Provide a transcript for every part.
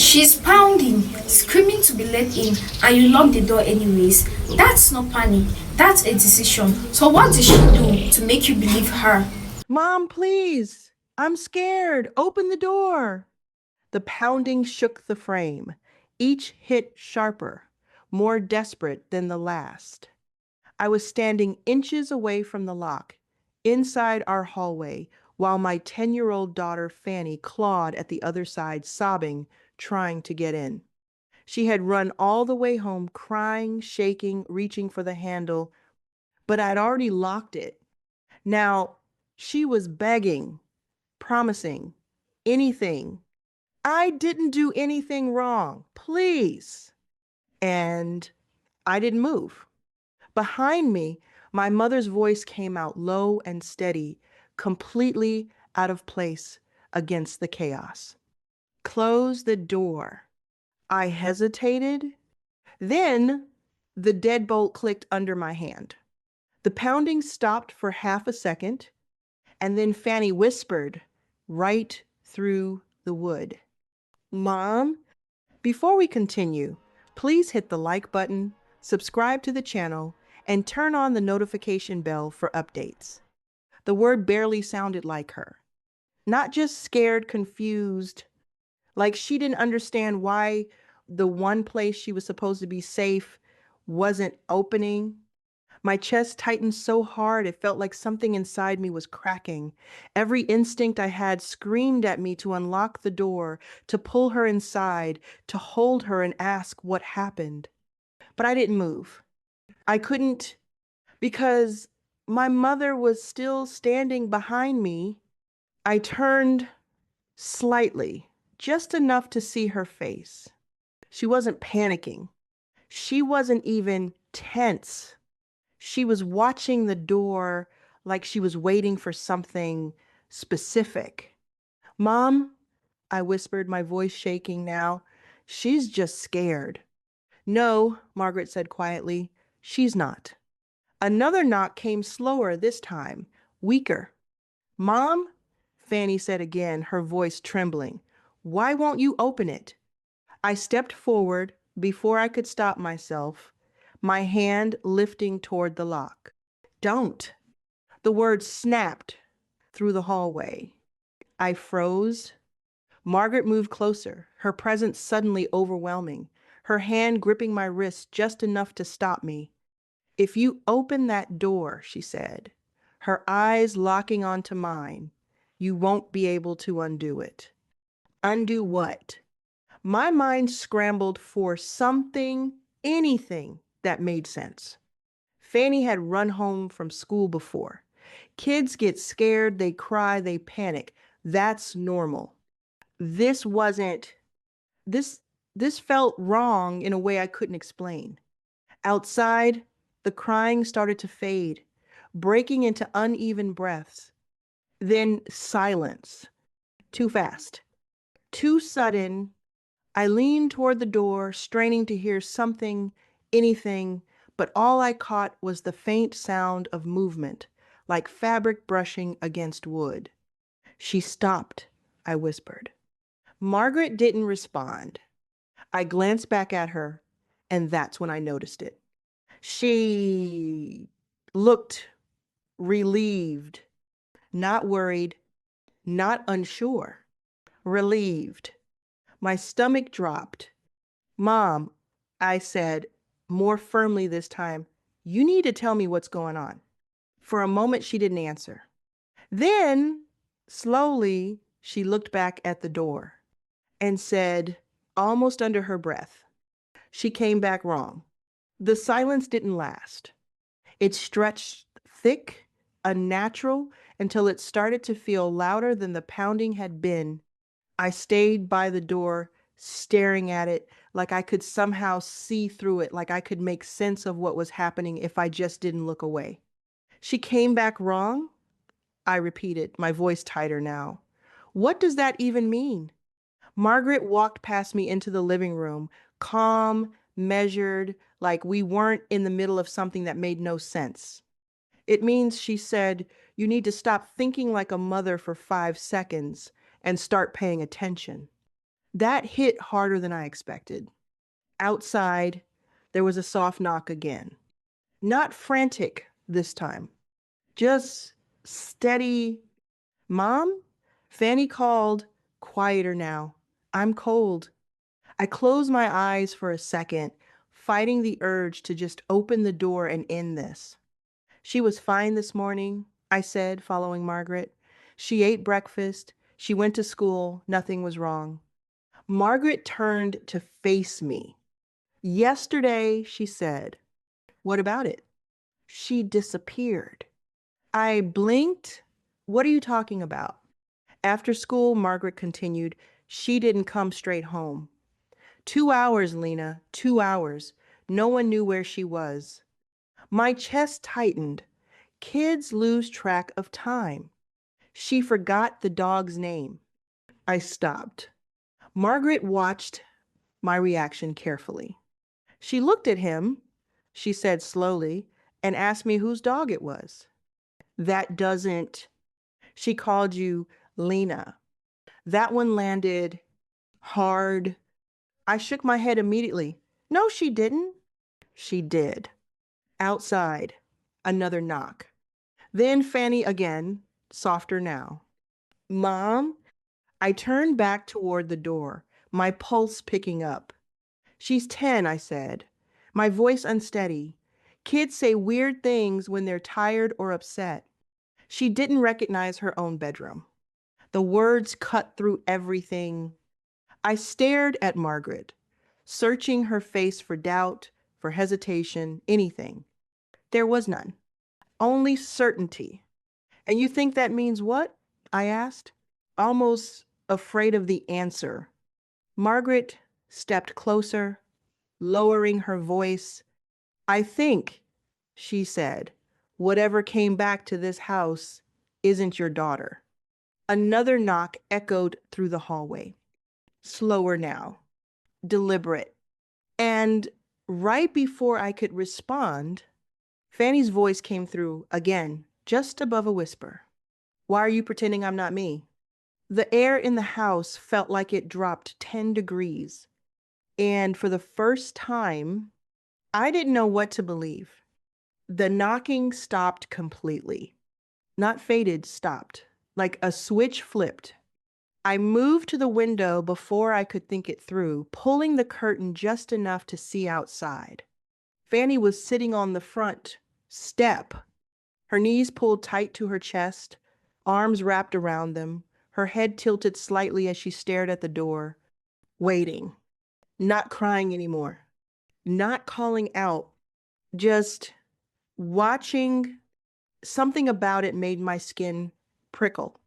She's pounding, screaming to be let in, and you lock the door anyways. That's not panic, that's a decision. So, what did she do to make you believe her? Mom, please! I'm scared! Open the door! The pounding shook the frame, each hit sharper, more desperate than the last. I was standing inches away from the lock, inside our hallway, while my 10-year-old daughter Fanny clawed at the other side, sobbing, trying to get in. She had run all the way home, crying, shaking, reaching for the handle, but I'd already locked it. Now, she was begging, promising, anything. I didn't do anything wrong. Please. And I didn't move. Behind me, my mother's voice came out low and steady, completely out of place against the chaos. Close the door. I hesitated. Then the deadbolt clicked under my hand. The pounding stopped for half a second, and then Fanny whispered right through the wood, "Mom, before we continue, please hit the like button, subscribe to the channel, and turn on the notification bell for updates." The word barely sounded like her. Not just scared, confused, like she didn't understand why the one place she was supposed to be safe wasn't opening. My chest tightened so hard it felt like something inside me was cracking. Every instinct I had screamed at me to unlock the door, to pull her inside, to hold her and ask what happened. But I didn't move. I couldn't because my mother was still standing behind me. I turned slightly, just enough to see her face. She wasn't panicking. She wasn't even tense. She was watching the door like she was waiting for something specific. "Mom," I whispered, my voice shaking now, "she's just scared." "No," Margaret said quietly, "she's not." Another knock came slower this time, weaker. "Mom," Fanny said again, her voice trembling, "why won't you open it?" I stepped forward before I could stop myself, my hand lifting toward the lock. "Don't." The word snapped through the hallway. I froze. Margaret moved closer, her presence suddenly overwhelming, her hand gripping my wrist just enough to stop me. "If you open that door," she said, her eyes locking onto mine, "you won't be able to undo it." Undo what? My mind scrambled for something, anything that made sense. Fanny had run home from school before. Kids get scared, they cry, they panic. That's normal. This wasn't, this, this felt wrong in a way I couldn't explain. Outside, the crying started to fade, breaking into uneven breaths. Then silence. Too fast. Too sudden. I leaned toward the door, straining to hear something, anything, but all I caught was the faint sound of movement, like fabric brushing against wood. "She stopped," I whispered. Margaret didn't respond. I glanced back at her, and that's when I noticed it. She looked relieved, not worried, not unsure, relieved. My stomach dropped. "Mom," I said, more firmly this time, "you need to tell me what's going on." For a moment, she didn't answer. Then, slowly, she looked back at the door and said, almost under her breath, "She came back wrong." The silence didn't last. It stretched thick, unnatural, until it started to feel louder than the pounding had been. I stayed by the door, staring at it like I could somehow see through it, like I could make sense of what was happening if I just didn't look away. "She came back wrong?" I repeated, my voice tighter now. "What does that even mean?" Margaret walked past me into the living room, calm, measured, like we weren't in the middle of something that made no sense. "It means," she said, "you need to stop thinking like a mother for 5 seconds and start paying attention." That hit harder than I expected. Outside, there was a soft knock again. Not frantic this time, just steady. Mom? Fanny called, quieter now. I'm cold. I closed my eyes for a second, fighting the urge to just open the door and end this. She was fine this morning, I said, following Margaret. She ate breakfast. She went to school. Nothing was wrong. Margaret turned to face me. Yesterday, she said, what about it? She disappeared. I blinked. What are you talking about? After school, Margaret continued, she didn't come straight home. 2 hours, Lena, 2 hours. No one knew where she was. My chest tightened. Kids lose track of time. She forgot the dog's name. I stopped. Margaret watched my reaction carefully. She looked at him, she said slowly, and asked me whose dog it was. That doesn't. She called you Lena. That one landed hard. I shook my head immediately. No, she didn't. She did. Outside, another knock. Then Fanny again, softer now. Mom? I turned back toward the door, my pulse picking up. She's 10, I said, my voice unsteady. Kids say weird things when they're tired or upset. She didn't recognize her own bedroom. The words cut through everything. I stared at Margaret, searching her face for doubt, for hesitation, anything. There was none, only certainty. And you think that means what? I asked, almost afraid of the answer. Margaret stepped closer, lowering her voice. I think, she said, whatever came back to this house isn't your daughter. Another knock echoed through the hallway. Slower now, deliberate. And right before I could respond, Fanny's voice came through again, just above a whisper. Why are you pretending I'm not me? The air in the house felt like it dropped 10 degrees. And for the first time, I didn't know what to believe. The knocking stopped completely. Not faded, stopped. Like a switch flipped. I moved to the window before I could think it through, pulling the curtain just enough to see outside. Fanny was sitting on the front step, her knees pulled tight to her chest, arms wrapped around them, her head tilted slightly as she stared at the door, waiting, not crying anymore, not calling out, just watching. Something about it made my skin prickle.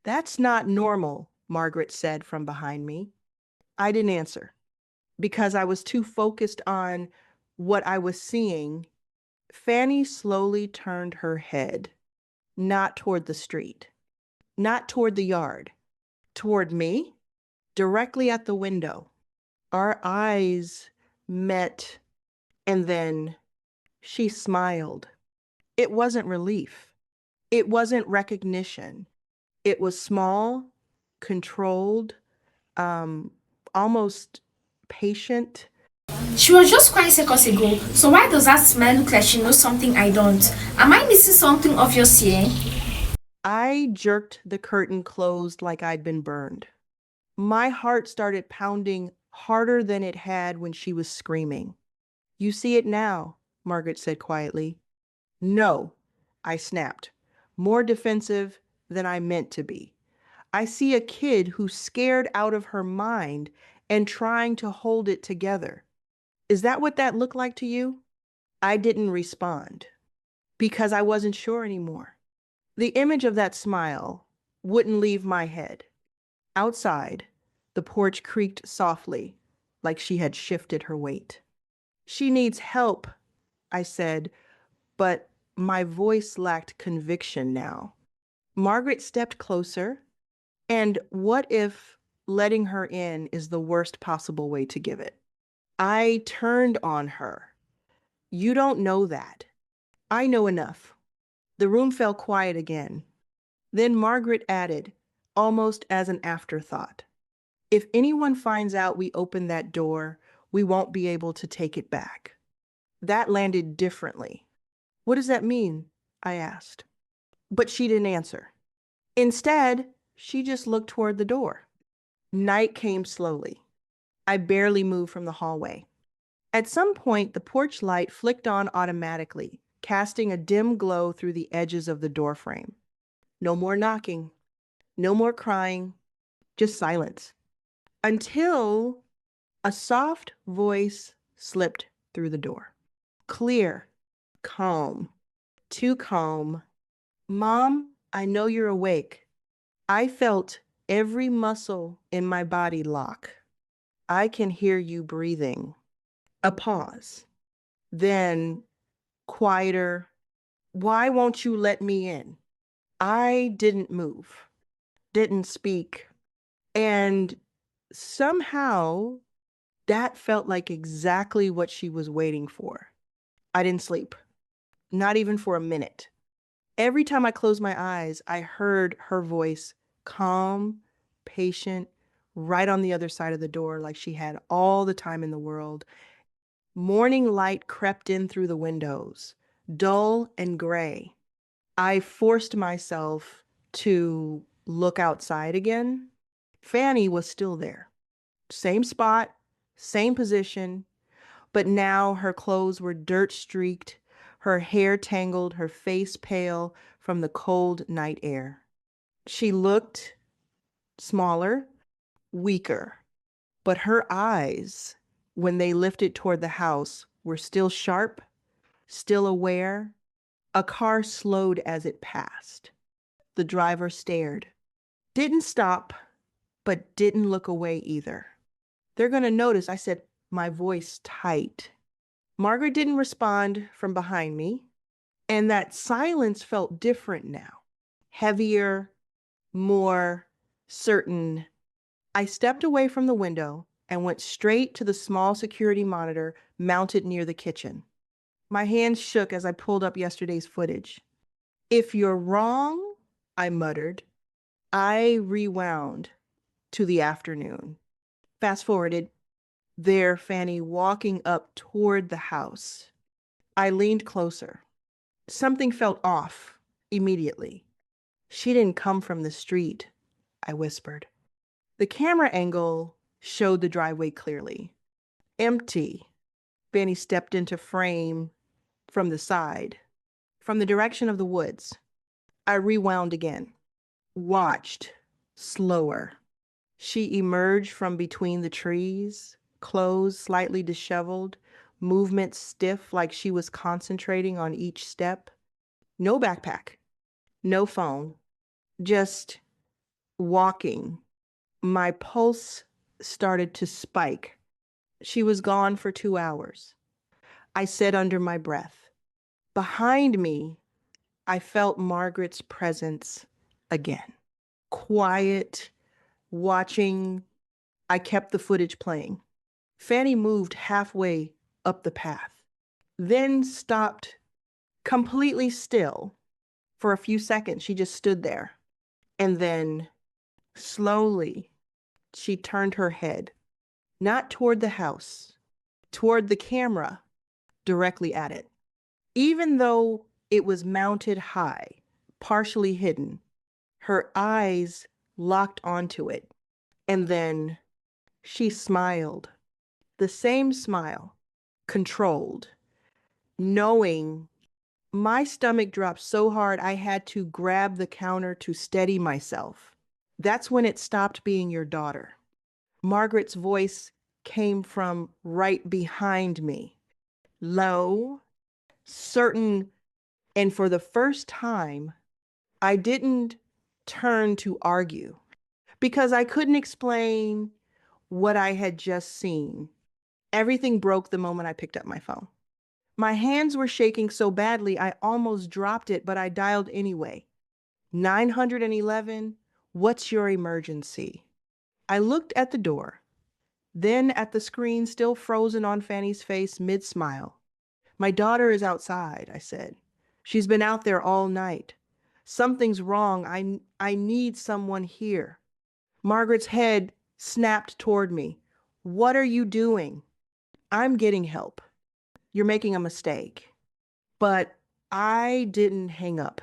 That's not normal, Margaret said from behind me. I didn't answer because I was too focused on what I was seeing. Fanny slowly turned her head, not toward the street, not toward the yard, toward me, directly at the window. Our eyes met, and then she smiled. It wasn't relief. It wasn't recognition. It was small, controlled, um, almost patient. She was just crying seconds ago, so why does that smile look like she knows something I don't? Am I missing something obvious here? I jerked the curtain closed like I'd been burned. My heart started pounding harder than it had when she was screaming. You see it now, Margaret said quietly. No, I snapped, more defensive than I meant to be. I see a kid who's scared out of her mind and trying to hold it together. Is that what that looked like to you? I didn't respond because I wasn't sure anymore. The image of that smile wouldn't leave my head. Outside, the porch creaked softly, like she had shifted her weight. She needs help, I said, but my voice lacked conviction now. Margaret stepped closer, and what if letting her in is the worst possible way to give it? I turned on her. You don't know that. I know enough. The room fell quiet again. Then Margaret added, almost as an afterthought, If anyone finds out we opened that door, we won't be able to take it back. That landed differently. What does that mean? I asked. But she didn't answer. Instead, she just looked toward the door. Night came slowly. I barely moved from the hallway. At some point, the porch light flicked on automatically, casting a dim glow through the edges of the doorframe. No more knocking, no more crying, just silence. Until a soft voice slipped through the door. Clear, calm, too calm. Mom, I know you're awake. I felt every muscle in my body lock. I can hear you breathing. A pause. Then, quieter. Why won't you let me in? I didn't move, didn't speak. And somehow that felt like exactly what she was waiting for. I didn't sleep, not even for a minute. Every time I closed my eyes, I heard her voice, calm, patient, right on the other side of the door, like she had all the time in the world. Morning light crept in through the windows, dull and gray. I forced myself to look outside again. Fanny was still there. Same spot, same position, but now her clothes were dirt streaked, her hair tangled, her face pale from the cold night air. She looked smaller, weaker, but her eyes, when they lifted toward the house, were still sharp, still aware. A car slowed as it passed. The driver stared, didn't stop, but didn't look away either. They're going to notice, I said, my voice tight. Margaret didn't respond from behind me, and that silence felt different now. Heavier, more certain. I stepped away from the window and went straight to the small security monitor mounted near the kitchen. My hands shook as I pulled up yesterday's footage. If you're wrong, I muttered. I rewound to the afternoon. Fast forwarded, there, Fanny walking up toward the house. I leaned closer. Something felt off immediately. She didn't come from the street, I whispered. The camera angle showed the driveway clearly. Empty. Fanny stepped into frame from the side, from the direction of the woods. I rewound again, watched, slower. She emerged from between the trees, clothes slightly disheveled, movement stiff like she was concentrating on each step. No backpack, no phone, just walking. My pulse started to spike. She was gone for 2 hours. I said under my breath. Behind me, I felt Margaret's presence again. Quiet, watching. I kept the footage playing. Fanny moved halfway up the path, then stopped completely still. For a few seconds, she just stood there. And then, slowly, she turned her head, not toward the house, toward the camera, directly at it. Even though it was mounted high, partially hidden, her eyes locked onto it. And then she smiled, the same smile, controlled, knowing. My stomach dropped so hard I had to grab the counter to steady myself. That's when it stopped being your daughter. Margaret's voice came from right behind me, low, certain, and for the first time, I didn't turn to argue because I couldn't explain what I had just seen. Everything broke the moment I picked up my phone. My hands were shaking so badly I almost dropped it, but I dialed anyway. 911, what's your emergency? I looked at the door, then at the screen still frozen on Fanny's face mid-smile. My daughter is outside, I said. She's been out there all night. Something's wrong. I need someone here. Margaret's head snapped toward me. What are you doing? I'm getting help. You're making a mistake. But I didn't hang up.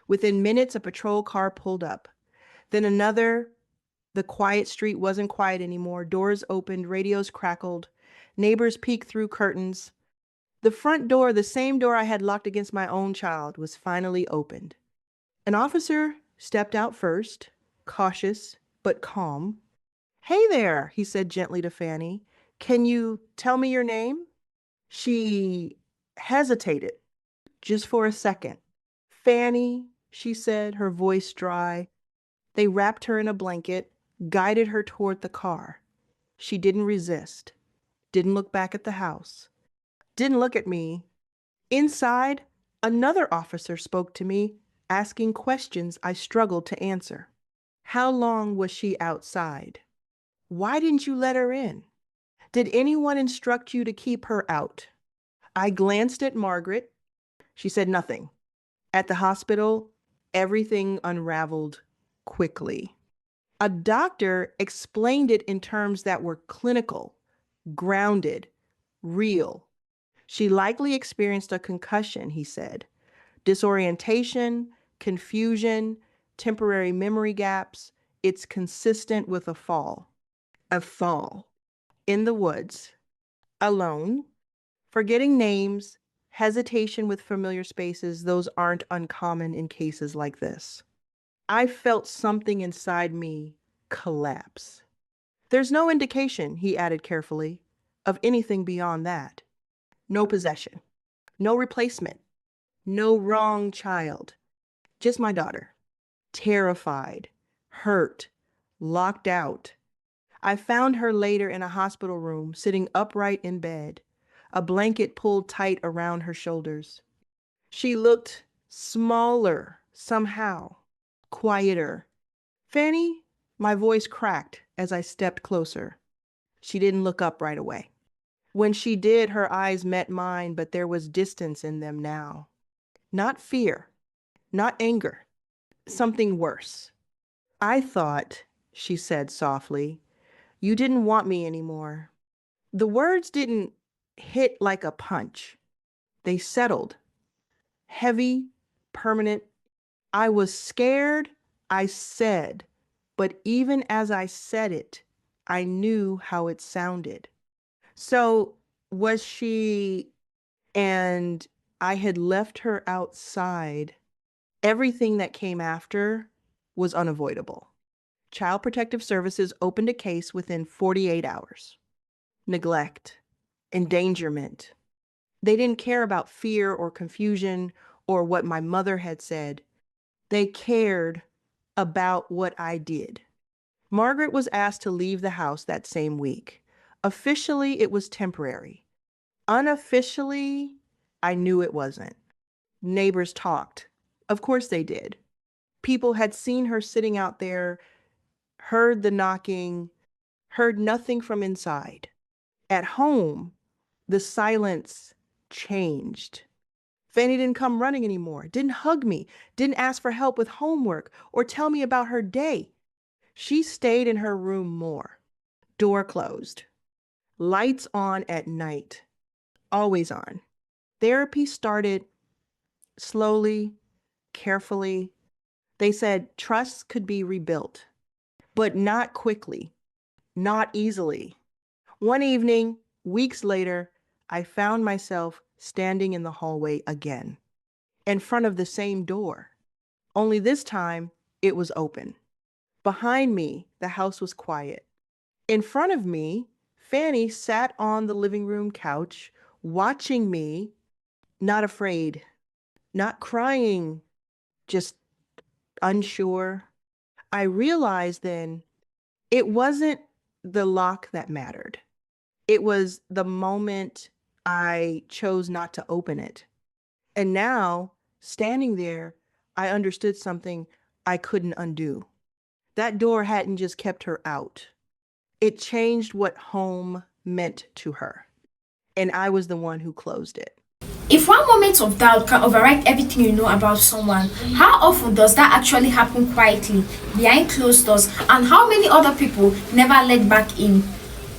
Within minutes, a patrol car pulled up. Then another. The quiet street wasn't quiet anymore. Doors opened, radios crackled, neighbors peeked through curtains. The front door, the same door I had locked against my own child, was finally opened. An officer stepped out first, cautious but calm. Hey there, he said gently to Fanny. Can you tell me your name? She hesitated just for a second. Fanny, she said, her voice dry. They wrapped her in a blanket, guided her toward the car. She didn't resist, didn't look back at the house, didn't look at me. Inside, another officer spoke to me, asking questions I struggled to answer. How long was she outside? Why didn't you let her in? Did anyone instruct you to keep her out? I glanced at Margaret. She said nothing. At the hospital, everything unraveled quickly. A doctor explained it in terms that were clinical, grounded, real. She likely experienced a concussion, he said. Disorientation, confusion, temporary memory gaps. It's consistent with a fall. A fall. In the woods. Alone. Forgetting names, hesitation with familiar spaces, those aren't uncommon in cases like this. I felt something inside me collapse. There's no indication, he added carefully, of anything beyond that. No possession, no replacement, no wrong child. Just my daughter, terrified, hurt, locked out. I found her later in a hospital room, sitting upright in bed, a blanket pulled tight around her shoulders. She looked smaller somehow, quieter. Fanny, my voice cracked as I stepped closer. She didn't look up right away. When she did, her eyes met mine, but there was distance in them now. Not fear, not anger, something worse. I thought, she said softly, you didn't want me anymore. The words didn't hit like a punch. They settled, heavy, permanent. I was scared, I said, but even as I said it, I knew how it sounded. So was she, and I had left her outside. Everything that came after was unavoidable. Child Protective Services opened a case within 48 hours. Neglect, endangerment. They didn't care about fear or confusion or what my mother had said. They cared about what I did. Margaret was asked to leave the house that same week. Officially, it was temporary. Unofficially, I knew it wasn't. Neighbors talked. Of course they did. People had seen her sitting out there, heard the knocking, heard nothing from inside. At home, the silence changed. Fanny didn't come running anymore, didn't hug me, didn't ask for help with homework or tell me about her day. She stayed in her room more. Door closed. Lights on at night. Always on. Therapy started slowly, carefully. They said trust could be rebuilt, but not quickly, not easily. One evening, weeks later, I found myself standing in the hallway again, in front of the same door. Only this time, it was open. Behind me, the house was quiet. In front of me, Fanny sat on the living room couch, watching me, not afraid, not crying, just unsure. I realized then it wasn't the lock that mattered. It was the moment I chose not to open it. And now, standing there, I understood something I couldn't undo. That door hadn't just kept her out. It changed what home meant to her. And I was the one who closed it. If one moment of doubt can override everything you know about someone, how often does that actually happen quietly, behind closed doors, and how many other people never let back in?